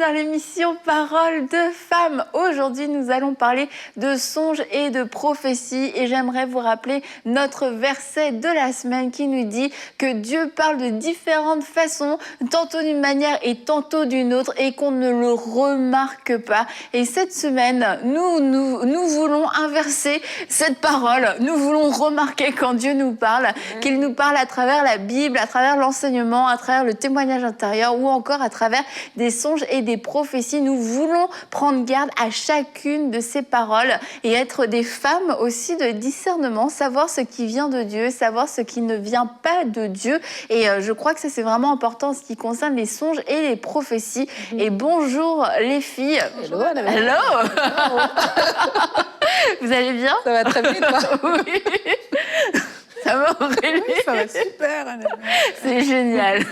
dans l'émission Parole de femmes. Aujourd'hui, nous allons parler de songes et de prophéties et j'aimerais vous rappeler notre verset de la semaine qui nous dit que Dieu parle de différentes façons, tantôt d'une manière et tantôt d'une autre et qu'on ne le remarque pas. Et cette semaine, nous voulons inverser cette parole. Nous voulons remarquer quand Dieu nous parle, qu'il nous parle à travers la Bible, à travers l'enseignement, à travers le témoignage intérieur ou encore à travers des songes et des prophéties. Nous voulons prendre garde à chacune de ces paroles et être des femmes aussi de discernement, savoir ce qui vient de Dieu, savoir ce qui ne vient pas de Dieu. Et je crois que ça, c'est vraiment important en ce qui concerne les songes et les prophéties. Et bonjour les filles. Hello, Annabelle. Hello. Vous allez bien? Ça va très bien, toi? Oui. Ça va, Aurélie? Oui, ça va super, Annabelle. C'est génial.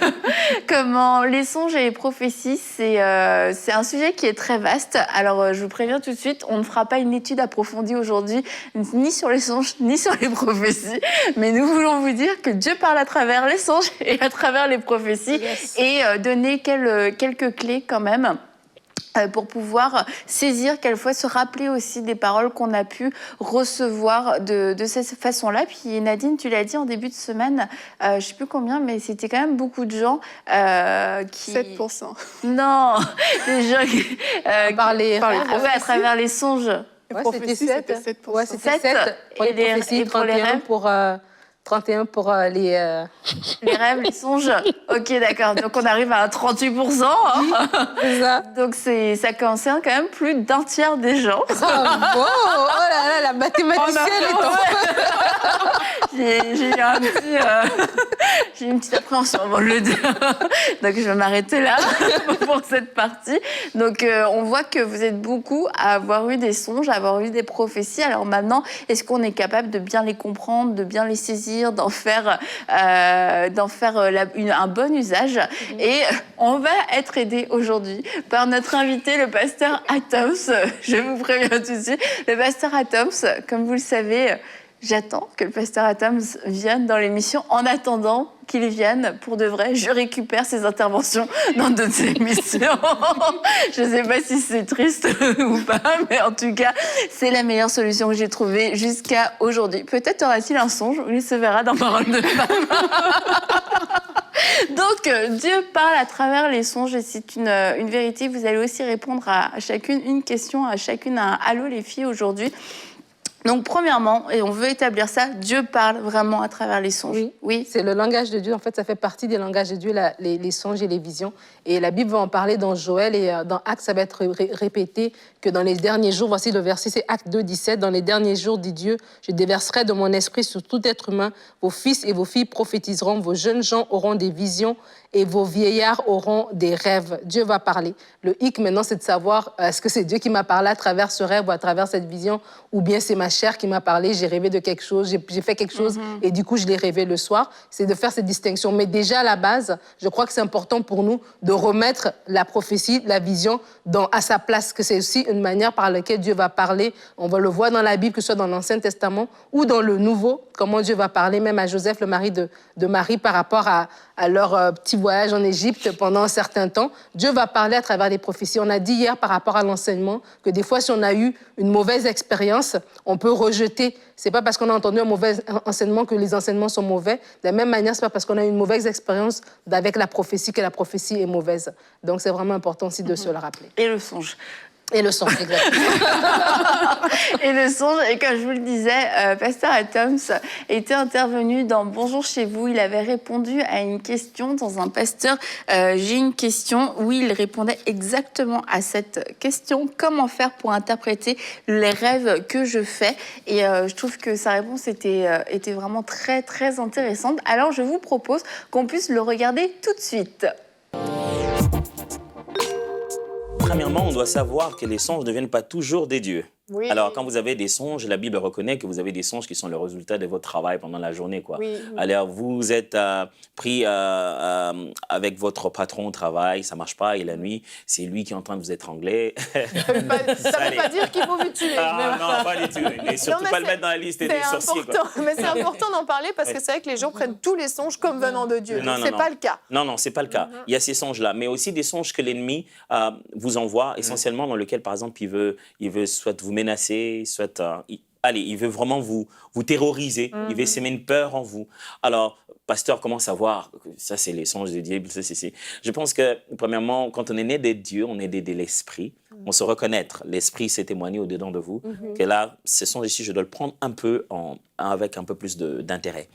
Comment les songes et les prophéties, c'est un sujet qui est très vaste. Alors, je vous préviens tout de suite, on ne fera pas une étude approfondie aujourd'hui, ni sur les songes, ni sur les prophéties. Mais nous voulons vous dire que Dieu parle à travers les songes et à travers les prophéties. Yes. Et donner quelques clés quand même pour pouvoir saisir, quelquefois se rappeler aussi des paroles qu'on a pu recevoir de cette façon-là. Puis Nadine, tu l'as dit en début de semaine, je ne sais plus combien, mais c'était quand même beaucoup de gens qui... 7%. Non, les gens qui... Par les à travers les songes. Ouais, c'était 7. 7%. Ouais, c'était 7 pour et les prophéties, et pour les 31 rêves. pour... 31 pour les... Les rêves, les songes. Ok, d'accord. Donc, on arrive à 38%. Hein. C'est ça. Donc, ça concerne quand même plus d'un tiers des gens. Bravo! Oh là là, la mathématicienne est en... J'ai eu j'ai une petite appréhension avant de le dire. Donc, je vais m'arrêter là pour cette partie. Donc, on voit que vous êtes beaucoup à avoir eu des songes, à avoir eu des prophéties. Alors maintenant, est-ce qu'on est capable de bien les comprendre, de bien les saisir, d'en faire un bon usage? Et on va être aidé aujourd'hui par notre invité, le pasteur Atoms. Je vous préviens tout de suite. Le pasteur Atoms, comme vous le savez, j'attends que le pasteur Atoms vienne dans l'émission. En attendant qu'il vienne, pour de vrai, je récupère ses interventions dans d'autres émissions. Je ne sais pas si c'est triste ou pas, mais en tout cas, c'est la meilleure solution que j'ai trouvée jusqu'à aujourd'hui. Peut-être aura-t-il un songe, il se verra dans Parole de femme. Donc, Dieu parle à travers les songes et c'est une vérité. Vous allez aussi répondre à chacune une question, à chacune un « Allô les filles » aujourd'hui. Donc, premièrement, et on veut établir ça, Dieu parle vraiment à travers les songes. Oui. C'est le langage de Dieu. En fait, ça fait partie des langages de Dieu, les songes et les visions. Et la Bible va en parler dans Joël et dans Actes, ça va être répété que dans les derniers jours, voici le verset, c'est Actes 2, 17, dans les derniers jours, dit Dieu, je déverserai de mon esprit sur tout être humain. Vos fils et vos filles prophétiseront, vos jeunes gens auront des visions et vos vieillards auront des rêves. Dieu va parler. Le hic maintenant, c'est de savoir est-ce que c'est Dieu qui m'a parlé à travers ce rêve ou à travers cette vision, ou bien c'est ma chair qui m'a parlé, j'ai rêvé de quelque chose, j'ai fait quelque chose et du coup je l'ai rêvé le soir. C'est de faire cette distinction. Mais déjà à la base, je crois que c'est important pour nous de remettre la prophétie, la vision à sa place, que c'est aussi une manière par laquelle Dieu va parler. On va le voir dans la Bible, que ce soit dans l'Ancien Testament ou dans le Nouveau, comment Dieu va parler même à Joseph, le mari de Marie, par rapport à leur petit voyage en Égypte pendant un certain temps. Dieu va parler à travers les prophéties. On a dit hier par rapport à l'enseignement que des fois, si on a eu une mauvaise expérience, on peut rejeter. C'est pas parce qu'on a entendu un mauvais enseignement que les enseignements sont mauvais. De la même manière, c'est pas parce qu'on a eu une mauvaise expérience avec la prophétie que la prophétie est mauvaise. Donc, c'est vraiment important aussi de se le rappeler. Et le songe. Et le songe, exactement. Et le songe, et comme je vous le disais, pasteur Atoms était intervenu dans Bonjour chez vous. Il avait répondu à une question dans un pasteur. J'ai une question où il répondait exactement à cette question. Comment faire pour interpréter les rêves que je fais? Et je trouve que sa réponse était vraiment très, très intéressante. Alors, je vous propose qu'on puisse le regarder tout de suite. Premièrement, on doit savoir que les songes ne viennent pas toujours des dieux. Oui. Alors, quand vous avez des songes, la Bible reconnaît que vous avez des songes qui sont le résultat de votre travail pendant la journée, quoi. Oui. Alors, vous êtes pris avec votre patron au travail, ça marche pas, et la nuit, c'est lui qui est en train de vous étrangler. Ça ne veut pas dire qu'il faut vous tuer. Ah, non, pas du tout. Et surtout mais pas le mettre dans la liste des sorciers, quoi. Mais c'est important d'en parler parce que c'est vrai que les gens prennent tous les songes comme venant de Dieu. Non, C'est pas le cas. Non, c'est pas le cas. Il y a ces songes-là, mais aussi des songes que l'ennemi vous envoie, essentiellement dans lequel, par exemple, il veut soit vous menacer, soit il veut vraiment vous terroriser, il veut semer une peur en vous. Alors, pasteur, comment savoir? Ça, c'est les songes de Dieu. Je pense que, premièrement, quand on est né de Dieu, on est né de l'esprit. On se reconnaître. L'esprit s'est témoigné au-dedans de vous. Que là, ce songe ici, je dois le prendre un peu avec un peu plus d'intérêt.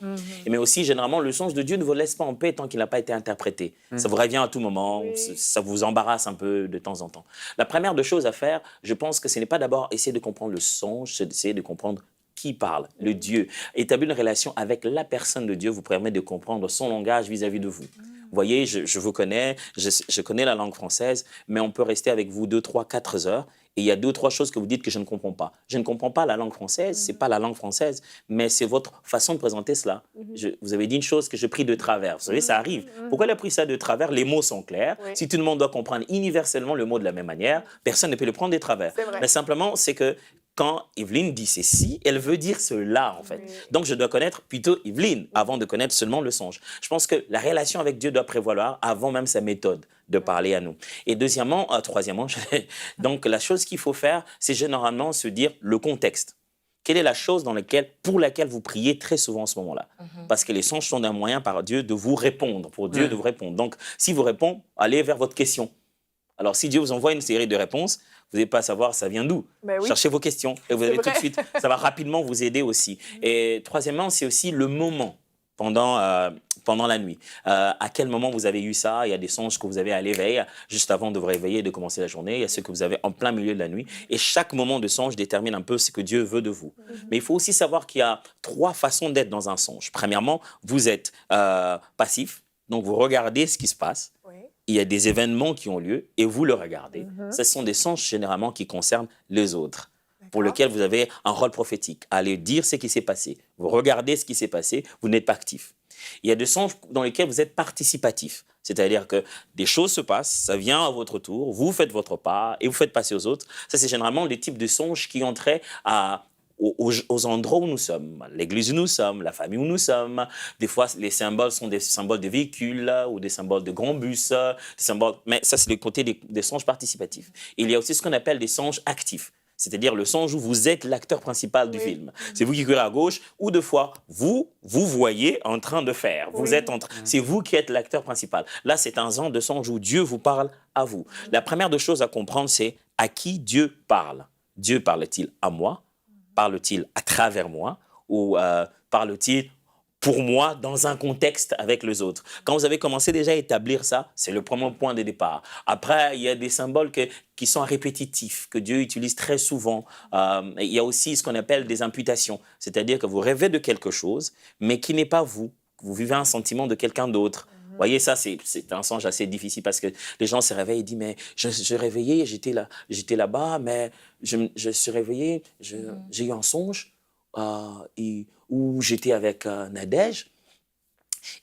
Mais aussi, généralement, le songe de Dieu ne vous laisse pas en paix tant qu'il n'a pas été interprété. Ça vous revient à tout moment, ça vous embarrasse un peu de temps en temps. La première des choses à faire, je pense que ce n'est pas d'abord essayer de comprendre le songe, c'est d'essayer de comprendre qui parle, le Dieu. Établir une relation avec la personne de Dieu vous permet de comprendre son langage vis-à-vis de vous. Vous voyez, je vous connais, je connais la langue française, mais on peut rester avec vous 2, 3, 4 heures. Et il y a 2 ou 3 choses que vous dites que je ne comprends pas. Je ne comprends pas la langue française, c'est pas la langue française, mais c'est votre façon de présenter cela. Vous avez dit une chose que je pris de travers. Vous savez, ça arrive. Pourquoi elle a pris ça de travers? Les mots sont clairs. Si tout le monde doit comprendre universellement le mot de la même manière, personne ne peut le prendre de travers. Mais simplement, c'est que quand Evelyne dit ceci, elle veut dire cela, en fait. Donc, je dois connaître plutôt Evelyne avant de connaître seulement le songe. Je pense que la relation avec Dieu doit prévaloir avant même sa méthode de parler à nous. Et troisièmement, donc la chose qu'il faut faire, c'est généralement se dire le contexte. Quelle est la chose pour laquelle vous priez très souvent en ce moment-là? Parce que les songes sont un moyen par Dieu de vous répondre, pour Dieu de vous répondre. Donc, s'il vous répond, allez vers votre question. Alors, si Dieu vous envoie une série de réponses, vous n'allez pas savoir ça vient d'où. Cherchez vos questions et vous allez tout de suite, ça va rapidement vous aider aussi. Et troisièmement, c'est aussi le moment pendant la nuit. À quel moment vous avez eu ça? Il y a des songes que vous avez à l'éveil, juste avant de vous réveiller et de commencer la journée. Il y a ceux que vous avez en plein milieu de la nuit. Et chaque moment de songe détermine un peu ce que Dieu veut de vous. Mais il faut aussi savoir qu'il y a 3 façons d'être dans un songe. Premièrement, vous êtes passif, donc vous regardez ce qui se passe. Il y a des événements qui ont lieu et vous le regardez. Ce sont des songes généralement qui concernent les autres, pour lesquels vous avez un rôle prophétique. Allez dire ce qui s'est passé. Vous regardez ce qui s'est passé, vous n'êtes pas actif. Il y a des songes dans lesquels vous êtes participatif. C'est-à-dire que des choses se passent, ça vient à votre tour, vous faites votre part et vous faites passer aux autres. Ça, c'est généralement les types de songes qui ont trait aux endroits où nous sommes, l'église où nous sommes, la famille où nous sommes. Des fois, les symboles sont des symboles de véhicules ou des symboles de grands bus, mais ça, c'est le côté des songes participatifs. Il y a aussi ce qu'on appelle des songes actifs, c'est-à-dire le songe où vous êtes l'acteur principal du film. C'est vous qui courez à gauche, ou deux fois, vous voyez en train de faire. C'est vous qui êtes l'acteur principal. Là, c'est un genre de songe où Dieu vous parle à vous. La première des choses à comprendre, c'est à qui Dieu parle. Dieu parle-t-il à moi? Parle-t-il à travers moi ou parle-t-il pour moi dans un contexte avec les autres? Quand vous avez commencé déjà à établir ça, c'est le premier point de départ. Après, il y a des symboles qui sont répétitifs, que Dieu utilise très souvent. Il y a aussi ce qu'on appelle des imputations, c'est-à-dire que vous rêvez de quelque chose, mais qui n'est pas vous. Vous vivez un sentiment de quelqu'un d'autre. Vous voyez, ça, c'est un songe assez difficile parce que les gens se réveillent et disent, mais je réveillais, j'étais là-bas, mais je suis réveillé, j'ai eu un songe où j'étais avec Nadège.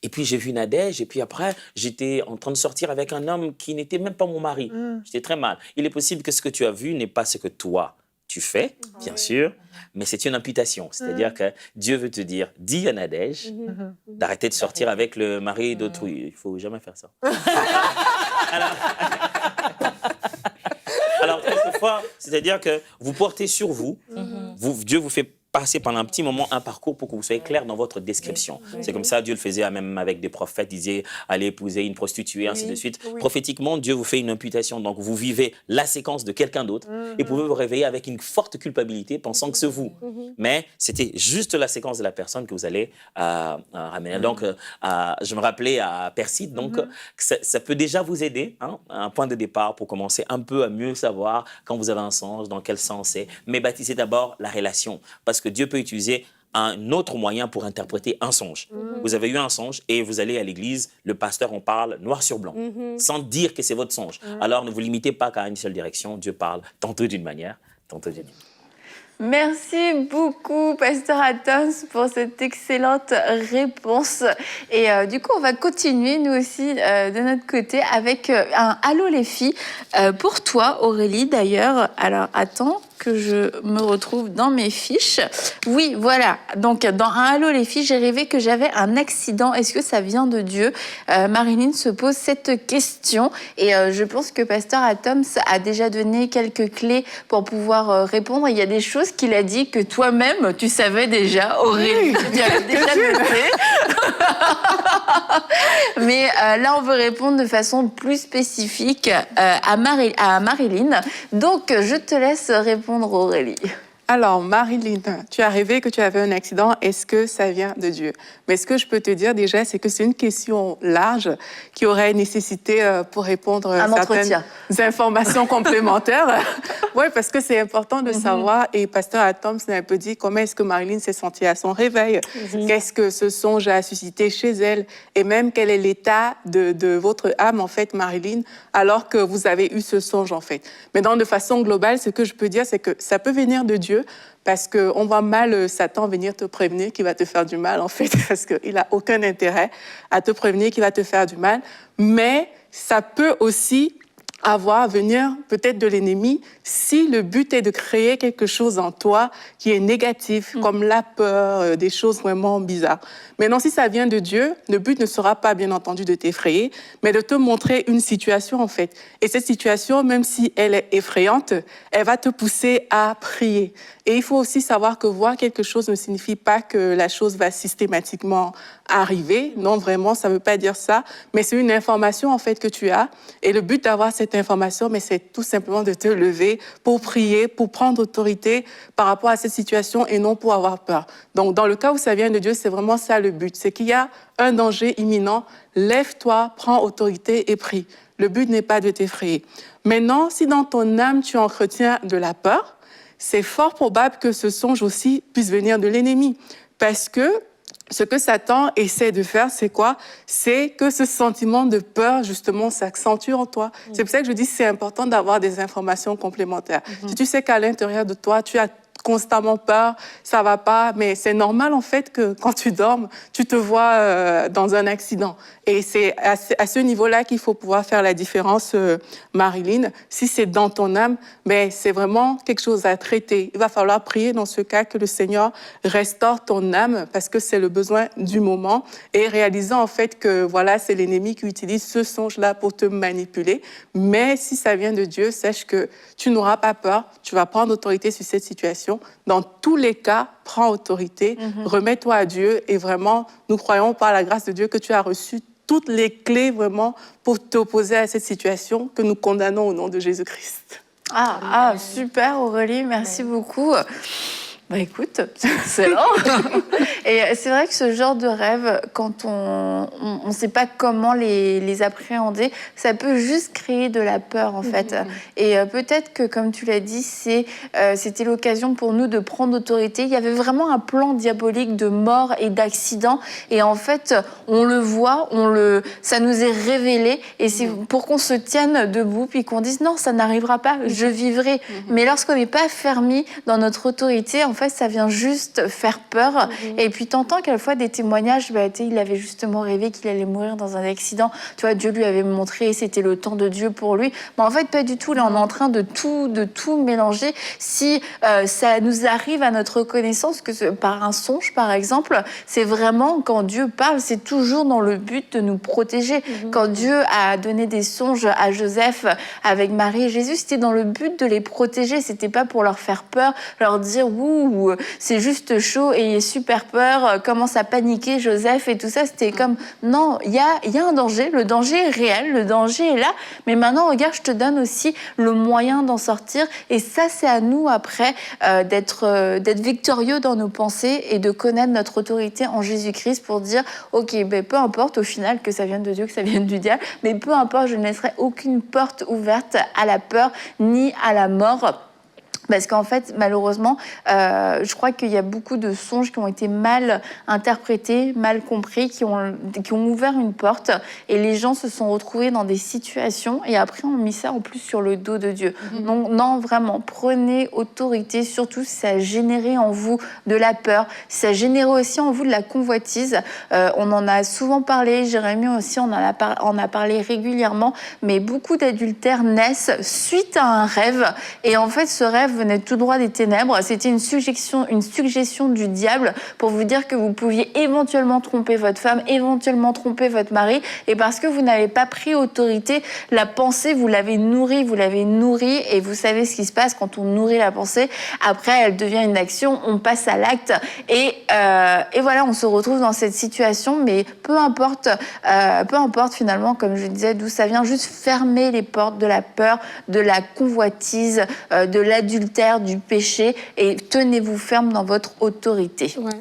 Et puis, j'ai vu Nadège, et puis après, j'étais en train de sortir avec un homme qui n'était même pas mon mari. J'étais très mal. Il est possible que ce que tu as vu n'est pas ce que toi, tu fais, bien sûr, mais c'est une imputation. C'est-à-dire que Dieu veut te dire, dis à Nadège d'arrêter de sortir avec le mari d'autrui. Il ne faut jamais faire ça. Alors, quelquefois, c'est-à-dire que vous portez sur vous, Dieu vous fait passer pendant un petit moment un parcours pour que vous soyez clair dans votre description. C'est comme ça, Dieu le faisait même avec des prophètes, il disait allez épouser une prostituée, ainsi de suite. Prophétiquement, Dieu vous fait une imputation, donc vous vivez la séquence de quelqu'un d'autre et pouvez vous réveiller avec une forte culpabilité pensant que c'est vous. Mais c'était juste la séquence de la personne que vous allez ramener. Donc, je me rappelais à Perside, donc ça peut déjà vous aider, un point de départ pour commencer un peu à mieux savoir quand vous avez un sens, dans quel sens c'est, mais bâtissez d'abord la relation, parce que Dieu peut utiliser un autre moyen pour interpréter un songe. Vous avez eu un songe et vous allez à l'église, le pasteur en parle noir sur blanc, sans dire que c'est votre songe. Alors ne vous limitez pas qu'à une seule direction, Dieu parle tantôt d'une manière, tantôt d'une autre. Merci beaucoup, Pasteur Atoms, pour cette excellente réponse. Et du coup, on va continuer, nous aussi, de notre côté, avec un « Allô les filles ». Pour toi, Aurélie, d'ailleurs. Alors, attends que je me retrouve dans mes fiches. Oui, voilà. Donc, dans un « Allô les filles », j'ai rêvé que j'avais un accident. Est-ce que ça vient de Dieu? Marilyn se pose cette question. Et je pense que Pasteur Atoms a déjà donné quelques clés pour pouvoir répondre. Il y a des choses qu'il a dit que toi-même, tu savais déjà, Aurélie. Tu avais déjà noté. Mais là, on veut répondre de façon plus spécifique à Marilyn. Donc, je te laisse répondre, Aurélie. Alors, Marilyn, tu as rêvé que tu avais un accident. Est-ce que ça vient de Dieu? Mais ce que je peux te dire déjà, c'est que c'est une question large qui aurait nécessité pour répondre à certaines informations complémentaires. Oui, parce que c'est important de savoir. Et Pasteur Atoms a un peu dit comment est-ce que Marilyn s'est sentie à son réveil. Qu'est-ce que ce songe a suscité chez elle? Et même quel est l'état de votre âme, en fait, Marilyn, alors que vous avez eu ce songe, en fait. Mais de façon globale, ce que je peux dire, c'est que ça peut venir de Dieu, parce qu'on voit mal Satan venir te prévenir qu'il va te faire du mal, en fait, parce qu'il n'a aucun intérêt à te prévenir qu'il va te faire du mal. Mais ça peut aussi venir peut-être de l'ennemi si le but est de créer quelque chose en toi qui est négatif, comme la peur, des choses vraiment bizarres. Maintenant, si ça vient de Dieu, le but ne sera pas, bien entendu, de t'effrayer, mais de te montrer une situation, en fait. Et cette situation, même si elle est effrayante, elle va te pousser à prier. Et il faut aussi savoir que voir quelque chose ne signifie pas que la chose va systématiquement arriver. Non, vraiment, ça ne veut pas dire ça. Mais c'est une information, en fait, que tu as. Et le but d'avoir cette information, mais c'est tout simplement de te lever pour prier, pour prendre autorité par rapport à cette situation et non pour avoir peur. Donc, dans le cas où ça vient de Dieu, c'est vraiment ça le but. C'est qu'il y a un danger imminent. Lève-toi, prends autorité et prie. Le but n'est pas de t'effrayer. Maintenant, si dans ton âme, tu entretiens de la peur, c'est fort probable que ce songe aussi puisse venir de l'ennemi. Parce que ce que Satan essaie de faire, c'est quoi? C'est que ce sentiment de peur, justement, s'accentue en toi. C'est pour ça que je dis que c'est important d'avoir des informations complémentaires. Si tu sais qu'à l'intérieur de toi, tu as constamment peur, ça va pas, mais c'est normal en fait que quand tu dormes, tu te vois dans un accident. Et c'est à ce niveau-là qu'il faut pouvoir faire la différence, Marilyn. Si c'est dans ton âme, mais c'est vraiment quelque chose à traiter. Il va falloir prier dans ce cas que le Seigneur restaure ton âme parce que c'est le besoin du moment et réalisant en fait que voilà, c'est l'ennemi qui utilise ce songe-là pour te manipuler. Mais si ça vient de Dieu, sache que tu n'auras pas peur, tu vas prendre autorité sur cette situation. Dans tous les cas, prends autorité, remets-toi à Dieu et vraiment, nous croyons par la grâce de Dieu que tu as reçu toutes les clés vraiment pour t'opposer à cette situation que nous condamnons au nom de Jésus-Christ. Super Aurélie, merci beaucoup. Bah écoute, c'est excellent. Et c'est vrai que ce genre de rêve, quand on ne sait pas comment les appréhender, ça peut juste créer de la peur en fait. Et peut-être que, comme tu l'as dit, c'était l'occasion pour nous de prendre autorité. Il y avait vraiment un plan diabolique de mort et d'accident. Et en fait, on le voit, ça nous est révélé. Et c'est pour qu'on se tienne debout puis qu'on dise non, ça n'arrivera pas, je vivrai. Mais lorsqu'on n'est pas fermé dans notre autorité, en fait, ça vient juste faire peur. Et puis, t'entends quelquefois des témoignages, il avait justement rêvé qu'il allait mourir dans un accident. Tu vois, Dieu lui avait montré, c'était le temps de Dieu pour lui. Mais en fait, pas du tout. Là, on est en train de tout mélanger. Si ça nous arrive à notre connaissance, par un songe, par exemple, c'est vraiment, quand Dieu parle, c'est toujours dans le but de nous protéger. Quand Dieu a donné des songes à Joseph avec Marie et Jésus, c'était dans le but de les protéger. C'était pas pour leur faire peur, leur dire « Ouh, c'est juste chaud et il est super peur, commence à paniquer Joseph et tout ça. » C'était comme, non, il y a un danger, le danger est réel, le danger est là, mais maintenant, regarde, je te donne aussi le moyen d'en sortir. Et ça, c'est à nous, après, d'être victorieux dans nos pensées et de connaître notre autorité en Jésus-Christ pour dire, ok, peu importe au final que ça vienne de Dieu, que ça vienne du diable, mais peu importe, je ne laisserai aucune porte ouverte à la peur ni à la mort. Parce qu'en fait, malheureusement, je crois qu'il y a beaucoup de songes qui ont été mal interprétés, mal compris, qui ont ouvert une porte et les gens se sont retrouvés dans des situations et après on mis ça en plus sur le dos de Dieu. Donc non, vraiment, prenez autorité, surtout si ça a généré en vous de la peur, si ça a généré aussi en vous de la convoitise. On en a souvent parlé, Jérémie aussi en a parlé régulièrement, mais beaucoup d'adultères naissent suite à un rêve et en fait ce rêve venait tout droit des ténèbres. C'était une suggestion du diable pour vous dire que vous pouviez éventuellement tromper votre femme, éventuellement tromper votre mari. Et parce que vous n'avez pas pris autorité, la pensée, vous l'avez nourrie. Et vous savez ce qui se passe quand on nourrit la pensée. Après, elle devient une action, on passe à l'acte. Et voilà, on se retrouve dans cette situation. Mais peu importe finalement, comme je disais, d'où ça vient, juste fermer les portes de la peur, de la convoitise, de l'adultère, du péché et tenez-vous ferme dans votre autorité. Ouais.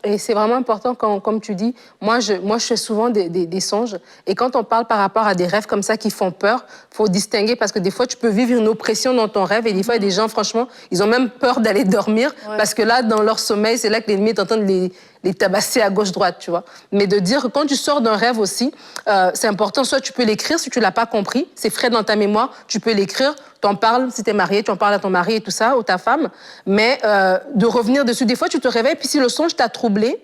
Et c'est vraiment important quand, comme tu dis, moi je fais souvent des songes et quand on parle par rapport à des rêves comme ça qui font peur, faut distinguer parce que des fois tu peux vivre une oppression dans ton rêve et des fois il y a des gens franchement ils ont même peur d'aller dormir parce que là dans leur sommeil c'est là que l'ennemi est en train de les tabasser à gauche-droite, tu vois. Mais de dire que quand tu sors d'un rêve aussi, c'est important, soit tu peux l'écrire si tu l'as pas compris, c'est frais dans ta mémoire, tu peux l'écrire, t'en parles si t'es marié, tu en parles à ton mari et tout ça, ou ta femme, mais de revenir dessus. Des fois, tu te réveilles, puis si le songe t'a troublé,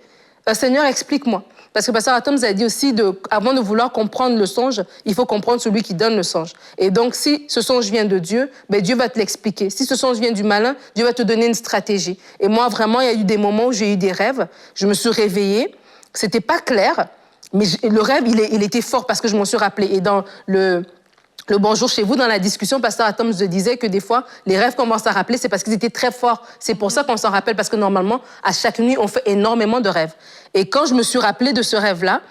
Seigneur, explique-moi. Parce que Pasteur Atom a dit aussi, avant de vouloir comprendre le songe, il faut comprendre celui qui donne le songe. Et donc, si ce songe vient de Dieu, ben Dieu va te l'expliquer. Si ce songe vient du malin, Dieu va te donner une stratégie. Et moi, vraiment, il y a eu des moments où j'ai eu des rêves. Je me suis réveillée, c'était pas clair, mais le rêve, il était fort parce que je m'en suis rappelée. Et dans le bonjour chez vous, dans la discussion, Pasteur Atom disait que des fois, les rêves qu'on commence à rappeler, c'est parce qu'ils étaient très forts. C'est pour ça qu'on s'en rappelle, parce que normalement, à chaque nuit, on fait énormément de rêves. Et quand je me suis rappelée de ce rêve-là,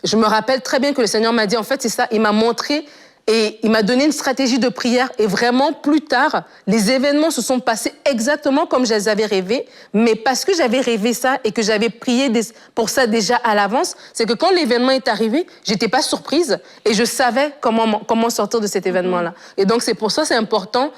je me rappelle très bien que le Seigneur m'a dit, en fait, c'est ça, il m'a montré et il m'a donné une stratégie de prière. Et vraiment, plus tard, les événements se sont passés exactement comme je les avais rêvés. Mais parce que j'avais rêvé ça et que j'avais prié pour ça déjà à l'avance, c'est que quand l'événement est arrivé, j'étais pas surprise et je savais comment sortir de cet événement-là. Et donc, c'est pour ça, c'est important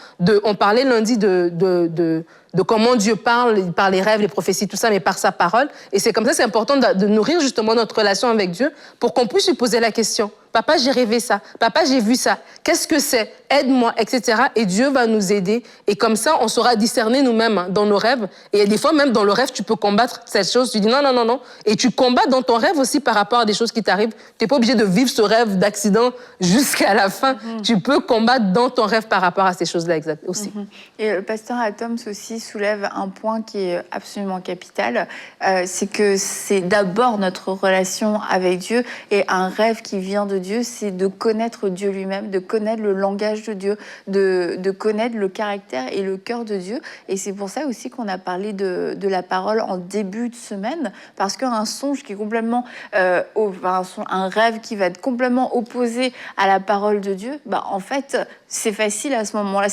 on parlait lundi de comment Dieu parle, par les rêves, les prophéties, tout ça, mais par sa parole. Et c'est comme ça, c'est important de nourrir justement notre relation avec Dieu pour qu'on puisse lui poser la question. Papa, j'ai rêvé ça. Papa, j'ai vu ça. Qu'est-ce que c'est? Aide-moi, etc. Et Dieu va nous aider. Et comme ça, on saura discerner nous-mêmes dans nos rêves. Et des fois, même dans le rêve, tu peux combattre cette chose. Tu dis non, non, non, non. Et tu combats dans ton rêve aussi par rapport à des choses qui t'arrivent. Tu n'es pas obligé de vivre ce rêve d'accident jusqu'à la fin. Tu peux combattre dans ton rêve par rapport à ces choses-là aussi. Et le pasteur Atoms aussi soulève un point qui est absolument capital. C'est que c'est d'abord notre relation avec Dieu. Et un rêve qui vient de Dieu, c'est de connaître Dieu lui-même, de connaître le langage de Dieu, de connaître le caractère et le cœur de Dieu. Et c'est pour ça aussi qu'on a parlé de la parole en début de semaine, parce qu'un songe qui est complètement, un rêve qui va être complètement opposé à la parole de Dieu, bah, en fait, c'est facile à ce moment-là.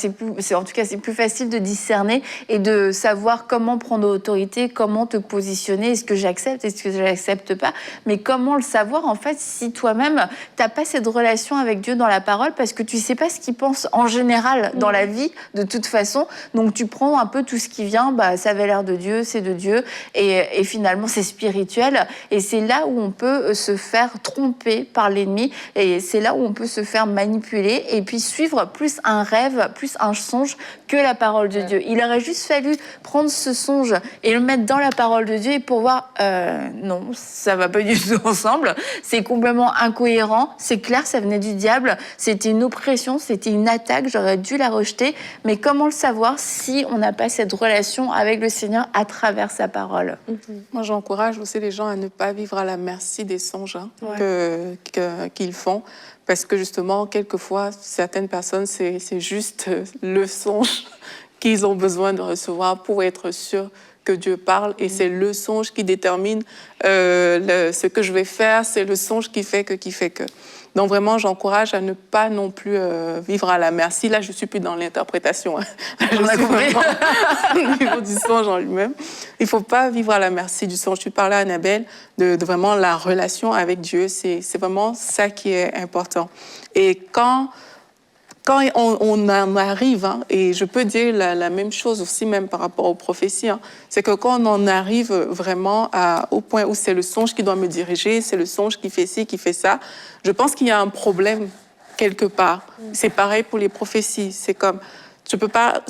En tout cas, c'est plus facile de discerner et de savoir comment prendre autorité, comment te positionner, est-ce que j'accepte, est-ce que je n'accepte pas. Mais comment le savoir, en fait, si toi-même, tu n'as pas cette relation avec Dieu dans la parole, parce que tu ne sais pas ce qu'il pense en général dans la vie, de toute façon. Donc, tu prends un peu tout ce qui vient, bah, ça avait l'air de Dieu, c'est de Dieu, et finalement, c'est spirituel. Et c'est là où on peut se faire tromper par l'ennemi, et c'est là où on peut se faire manipuler, et puis suivre plus un rêve, plus un songe que la parole de Dieu. Il aurait juste fallu prendre ce songe et le mettre dans la parole de Dieu et pour voir, non, ça va pas du tout ensemble, c'est complètement incohérent, c'est clair, ça venait du diable, c'était une oppression, c'était une attaque, j'aurais dû la rejeter, mais comment le savoir si on n'a pas cette relation avec le Seigneur à travers sa parole? Moi, j'encourage aussi les gens à ne pas vivre à la merci des songes qu'ils font. Parce que justement, quelquefois, certaines personnes, c'est juste le songe qu'ils ont besoin de recevoir pour être sûrs que Dieu parle. Et c'est le songe qui détermine ce que je vais faire. C'est le songe qui fait que. Donc vraiment, j'encourage à ne pas non plus vivre à la merci. Là, je ne suis plus dans l'interprétation. Hein. Là, je suis vraiment au niveau du songe en lui-même. Il ne faut pas vivre à la merci du songe. Tu parlais à Annabelle de vraiment la relation avec Dieu. C'est vraiment ça qui est important. Et quand quand on en arrive, hein, et je peux dire la même chose aussi même par rapport aux prophéties, hein, c'est que quand on en arrive vraiment au point où c'est le songe qui doit me diriger, c'est le songe qui fait ci, qui fait ça, je pense qu'il y a un problème quelque part. C'est pareil pour les prophéties. C'est comme, tu peux pas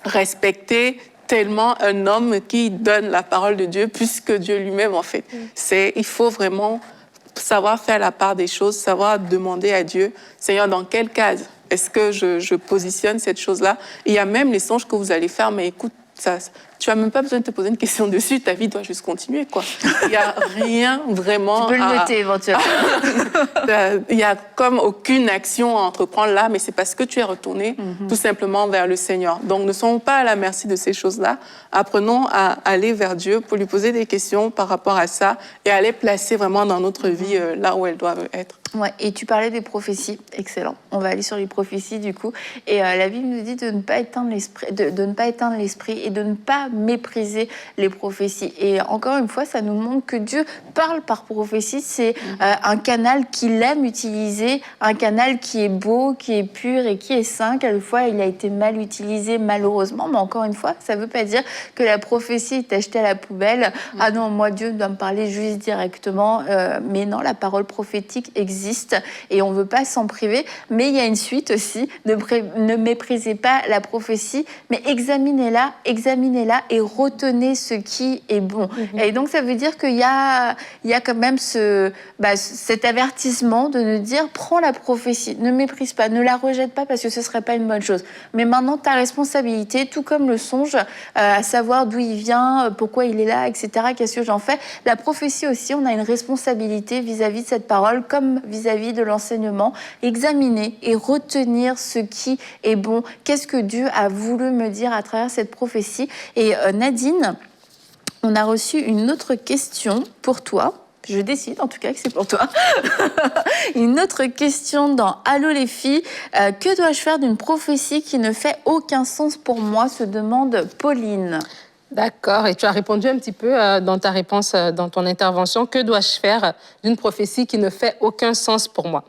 respecter tellement un homme qui donne la parole de Dieu plus que Dieu lui-même, en fait. Il faut vraiment savoir faire la part des choses, savoir demander à Dieu, Seigneur, dans quelle case est-ce que je positionne cette chose-là? Il y a même les songes que vous allez faire, mais écoute, tu n'as même pas besoin de te poser une question dessus, ta vie doit juste continuer, quoi. Il n'y a rien vraiment... Tu peux le noter éventuellement. Il n'y a comme aucune action à entreprendre là, mais c'est parce que tu es retourné tout simplement vers le Seigneur. Donc, ne soyons pas à la merci de ces choses-là. Apprenons à aller vers Dieu pour lui poser des questions par rapport à ça et à les placer vraiment dans notre vie là où elles doivent être. Ouais, et tu parlais des prophéties, excellent. On va aller sur les prophéties du coup. Et la Bible nous dit de ne pas éteindre l'esprit, de ne pas éteindre l'esprit et de ne pas mépriser les prophéties. Et encore une fois, ça nous montre que Dieu parle par prophétie. C'est un canal qu'il aime utiliser, un canal qui est beau, qui est pur et qui est saint. Quelquefois, il a été mal utilisé malheureusement, mais encore une fois, ça ne veut pas dire que la prophétie est achetée à la poubelle. Ah non, moi Dieu doit me parler juste directement. Mais non, la parole prophétique existe et on ne veut pas s'en priver, mais il y a une suite aussi. Ne méprisez pas la prophétie, mais examinez-la et retenez ce qui est bon. Et donc ça veut dire qu'il y a quand même cet avertissement de nous dire prends la prophétie, ne méprise pas, ne la rejette pas parce que ce ne serait pas une bonne chose. Mais maintenant ta responsabilité, tout comme le songe, à savoir d'où il vient, pourquoi il est là, etc. Qu'est-ce que j'en fais? La prophétie aussi, on a une responsabilité vis-à-vis de cette parole, comme vis-à-vis de l'enseignement, examiner et retenir ce qui est bon. Qu'est-ce que Dieu a voulu me dire à travers cette prophétie? Et Nadine, on a reçu une autre question pour toi. Je décide en tout cas que c'est pour toi. Une autre question dans Allô les filles. Que dois-je faire d'une prophétie qui ne fait aucun sens pour moi, se demande Pauline. D'accord, et tu as répondu un petit peu dans ta réponse, dans ton intervention. Que dois-je faire d'une prophétie qui ne fait aucun sens pour moi?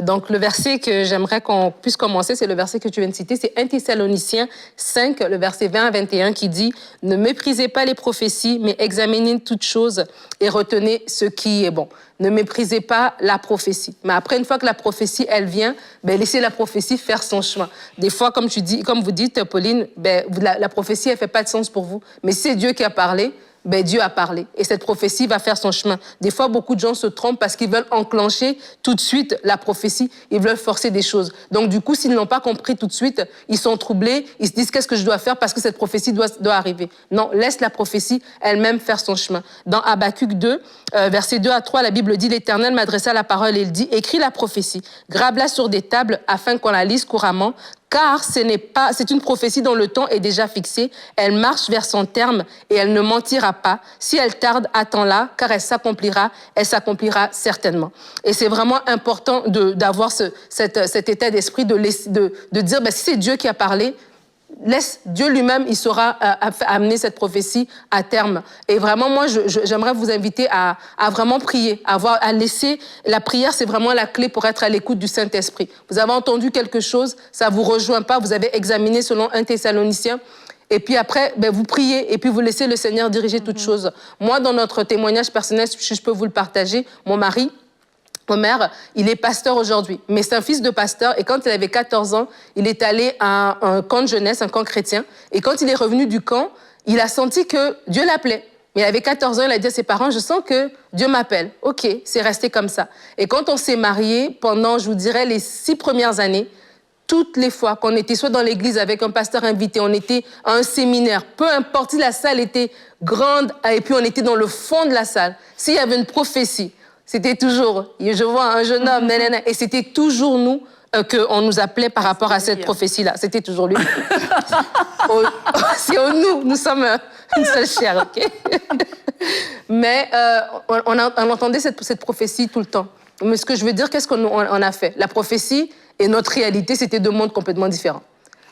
Donc, le verset que j'aimerais qu'on puisse commencer, c'est le verset que tu viens de citer, c'est 1 Thessaloniciens 5, le verset 20 à 21, qui dit « Ne méprisez pas les prophéties, mais examinez toutes choses et retenez ce qui est bon. » Ne méprisez pas la prophétie. Mais après, une fois que la prophétie, elle vient, laissez la prophétie faire son chemin. Des fois, comme vous dites, Pauline, la prophétie, elle ne fait pas de sens pour vous. Mais c'est Dieu qui a parlé, Dieu a parlé. Et cette prophétie va faire son chemin. Des fois, beaucoup de gens se trompent parce qu'ils veulent enclencher tout de suite la prophétie. Ils veulent forcer des choses. Donc, du coup, s'ils n'ont pas compris tout de suite, ils sont troublés. Ils se disent, qu'est-ce que je dois faire parce que cette prophétie doit arriver. Non, laisse la prophétie elle-même faire son chemin. Dans Habakkuk 2, versets 2 à 3, la Bible dit, l'Éternel m'adressa la parole et il dit, écris la prophétie, grave-la sur des tables afin qu'on la lise couramment, car c'est une prophétie dont le temps est déjà fixé. Elle marche vers son terme et elle ne mentira pas. Si elle tarde, attends-la, car elle s'accomplira certainement. Et c'est vraiment important d'avoir cet état d'esprit de dire, si c'est Dieu qui a parlé, laisse Dieu lui-même, il saura amener cette prophétie à terme. Et vraiment, moi, j'aimerais vous inviter à vraiment prier, à laisser... La prière, c'est vraiment la clé pour être à l'écoute du Saint-Esprit. Vous avez entendu quelque chose, ça ne vous rejoint pas, vous avez examiné selon 1 Thessaloniciens, et puis après, vous priez, et puis vous laissez le Seigneur diriger toutes choses. Moi, dans notre témoignage personnel, si je peux vous le partager, mon mari, Omer, il est pasteur aujourd'hui, mais c'est un fils de pasteur. Et quand il avait 14 ans, il est allé à un camp de jeunesse, un camp chrétien. Et quand il est revenu du camp, il a senti que Dieu l'appelait. Mais il avait 14 ans, il a dit à ses parents, je sens que Dieu m'appelle. OK, c'est resté comme ça. Et quand on s'est mariés, pendant, je vous dirais, les 6 premières années, toutes les fois qu'on était soit dans l'église avec un pasteur invité, on était à un séminaire, peu importe si la salle était grande, et puis on était dans le fond de la salle, s'il y avait une prophétie, c'était toujours, je vois un jeune homme, et c'était toujours nous qu'on nous appelait par rapport à cette prophétie-là. C'était toujours lui. C'est nous sommes une seule chair, OK? Mais on entendait cette prophétie tout le temps. Mais ce que je veux dire, qu'est-ce qu'on a fait? La prophétie et notre réalité, c'était deux mondes complètement différents.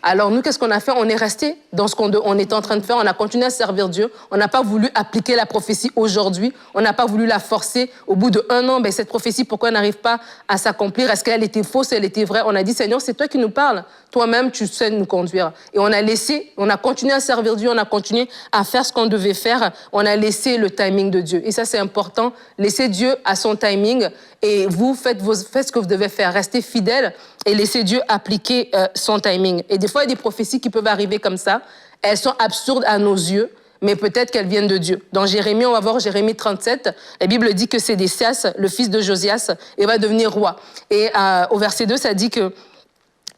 Alors nous, qu'est-ce qu'on a fait? On est resté dans ce qu'on était en train de faire. On a continué à servir Dieu. On n'a pas voulu appliquer la prophétie aujourd'hui. On n'a pas voulu la forcer. Au bout d'1 an, cette prophétie, pourquoi elle n'arrive pas à s'accomplir? Est-ce qu'elle était fausse? Elle était vraie? On a dit, Seigneur, c'est toi qui nous parles. Toi-même, tu sais nous conduire. Et on a continué à servir Dieu. On a continué à faire ce qu'on devait faire. On a laissé le timing de Dieu. Et ça, c'est important. Laissez Dieu à son timing. Et vous, faites ce que vous devez faire. Restez fidèles et laissez Dieu appliquer son timing. Et des fois, il y a des prophéties qui peuvent arriver comme ça. Elles sont absurdes à nos yeux, mais peut-être qu'elles viennent de Dieu. Dans Jérémie, on va voir Jérémie 37. La Bible dit que Sédécias, le fils de Josias, il va devenir roi. Et au verset 2, ça dit que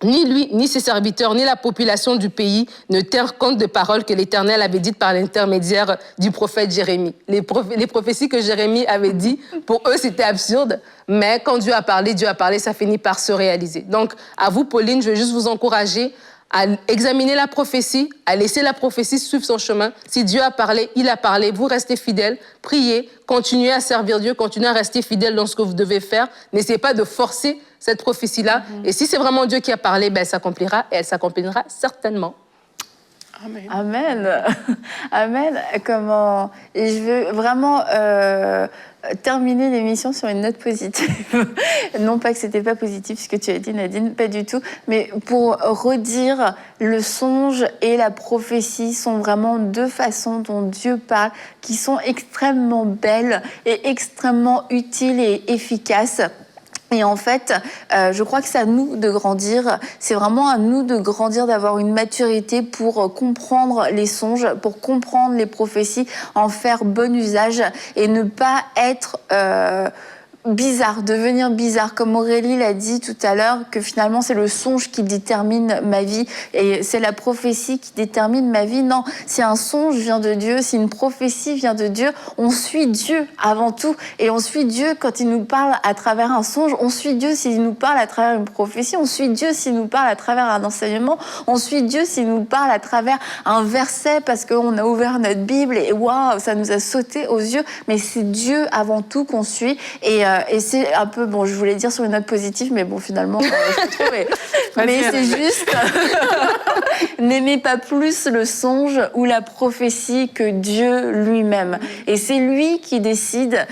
ni lui, ni ses serviteurs, ni la population du pays ne tinrent compte des paroles que l'Éternel avait dites par l'intermédiaire du prophète Jérémie. Les prophéties que Jérémie avait dites, pour eux, c'était absurde. Mais quand Dieu a parlé, ça finit par se réaliser. Donc, à vous, Pauline, je veux juste vous encourager à examiner la prophétie, à laisser la prophétie suivre son chemin. Si Dieu a parlé, il a parlé. Vous restez fidèles, priez, continuez à servir Dieu, continuez à rester fidèles dans ce que vous devez faire. N'essayez pas de forcer cette prophétie-là. Et si c'est vraiment Dieu qui a parlé, elle s'accomplira et elle s'accomplira certainement. Amen. Amen. Amen. Comment... Et je veux vraiment terminer l'émission sur une note positive. Non pas que c'était pas positif ce que tu as dit, Nadine, pas du tout, mais pour redire, le songe et la prophétie sont vraiment deux façons dont Dieu parle qui sont extrêmement belles et extrêmement utiles et efficaces. Et en fait, je crois que c'est à nous de grandir. C'est vraiment à nous de grandir, d'avoir une maturité pour comprendre les songes, pour comprendre les prophéties, en faire bon usage et ne pas être bizarre, devenir bizarre. Comme Aurélie l'a dit tout à l'heure, que finalement c'est le songe qui détermine ma vie et c'est la prophétie qui détermine ma vie. Non, si un songe vient de Dieu, si une prophétie vient de Dieu, on suit Dieu avant tout. Et on suit Dieu quand il nous parle à travers un songe, on suit Dieu s'il nous parle à travers une prophétie, on suit Dieu s'il nous parle à travers un enseignement, on suit Dieu s'il nous parle à travers un verset parce qu'on a ouvert notre Bible et waouh, ça nous a sauté aux yeux. Mais c'est Dieu avant tout qu'on suit. Et c'est un peu, bon, je voulais dire sur une note positive, mais bon, finalement, je trouve, mais c'est juste, n'aimez pas plus le songe ou la prophétie que Dieu lui-même. Et c'est lui qui décide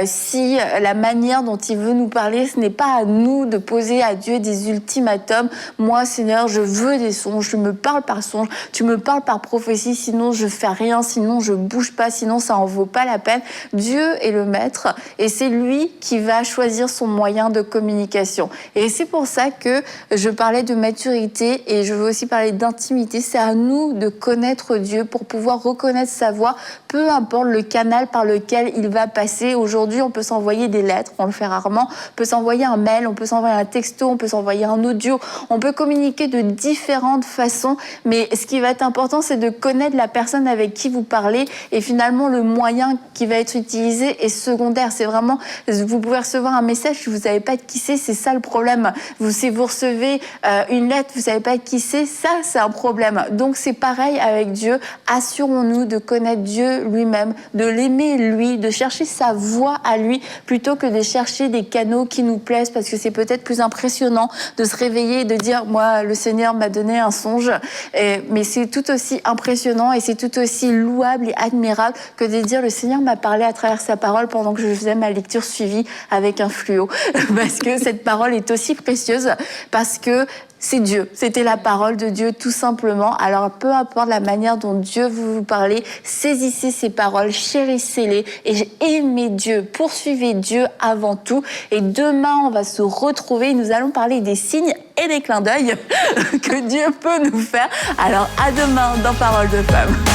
si la manière dont il veut nous parler, ce n'est pas à nous de poser à Dieu des ultimatums. Moi, Seigneur, je veux des songes, tu me parles par songe, tu me parles par prophétie, sinon je fais rien, sinon je bouge pas, sinon ça en vaut pas la peine. Dieu est le maître et c'est lui qui va choisir son moyen de communication. Et c'est pour ça que je parlais de maturité et je veux aussi parler d'intimité. C'est à nous de connaître Dieu pour pouvoir reconnaître sa voix, peu importe le canal par lequel il va passer. Aujourd'hui, on peut s'envoyer des lettres, on le fait rarement, on peut s'envoyer un mail, on peut s'envoyer un texto, on peut s'envoyer un audio, on peut communiquer de différentes façons, mais ce qui va être important, c'est de connaître la personne avec qui vous parlez et finalement, le moyen qui va être utilisé est secondaire. C'est vraiment, vous pouvez recevoir un message, si vous ne savez pas de qui c'est ça le problème. Si vous recevez une lettre, vous ne savez pas de qui c'est un problème. Donc c'est pareil avec Dieu. Assurons-nous de connaître Dieu lui-même, de l'aimer lui, de chercher sa voix à lui, plutôt que de chercher des canaux qui nous plaisent, parce que c'est peut-être plus impressionnant de se réveiller et de dire, moi, le Seigneur m'a donné un songe. Mais c'est tout aussi impressionnant et c'est tout aussi louable et admirable que de dire, le Seigneur m'a parlé à travers sa parole pendant que je faisais ma lecture suivie avec un fluo, parce que cette parole est aussi précieuse, parce que c'est Dieu, c'était la parole de Dieu tout simplement. Alors peu importe la manière dont Dieu veut vous parler, saisissez ces paroles, chérissez-les et aimez Dieu, poursuivez Dieu avant tout. Et demain, on va se retrouver, nous allons parler des signes et des clins d'œil que Dieu peut nous faire. Alors à demain dans Parole de Femme.